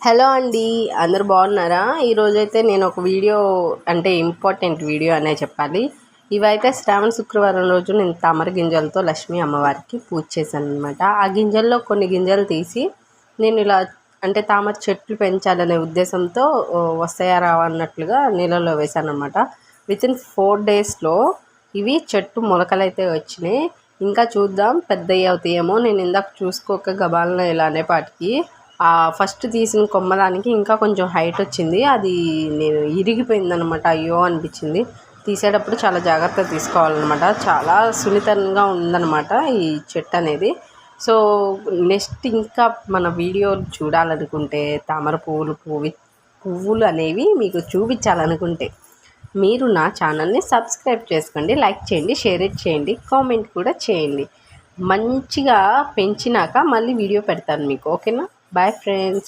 Hello అండి, అందరూ బాగున్నారా? ఈరోజైతే నేను ఒక వీడియో అంటే ఇంపార్టెంట్ వీడియో అనే చెప్పాలి. ఇవైతే శ్రావణ శుక్రవారం రోజు నేను తామర గింజలతో లక్ష్మీ అమ్మవారికి పూజ చేశాను అనమాట. ఆ గింజల్లో కొన్ని గింజలు తీసి నేను ఇలా అంటే తామర చెట్లు పెంచాలనే ఉద్దేశంతో వస్తాయా రావా అన్నట్లుగా నీళ్ళలో వేశాను అనమాట. వితిన్ 4 డేస్లో ఇవి చెట్టు మొలకలైతే వచ్చినాయి. ఇంకా చూద్దాం పెద్దవి అవుతాయేమో. నేను ఇందాక చూసుకోక గబాలన ఇలా అనేపాటికి ఫస్ట్ తీసిన కొమ్మదానికి ఇంకా కొంచెం హైట్ వచ్చింది. అది నేను ఇరిగిపోయిందనమాట. అయ్యో అనిపించింది. తీసేటప్పుడు చాలా జాగ్రత్తగా తీసుకోవాలన్నమాట. చాలా సున్నితంగా ఉందన్నమాట ఈ చెట్టు అనేది. సో నెక్స్ట్ ఇంకా మన వీడియోలు చూడాలనుకుంటే తామర పువ్వులు అనేవి మీకు చూపించాలనుకుంటే మీరు నా ఛానల్ని సబ్స్క్రైబ్ చేసుకోండి, లైక్ చేయండి, షేర్ చేయండి, కామెంట్ కూడా చేయండి. మంచిగా పెంచినాక మళ్ళీ వీడియో పెడతాను మీకు. ఓకేనా? Bye friends.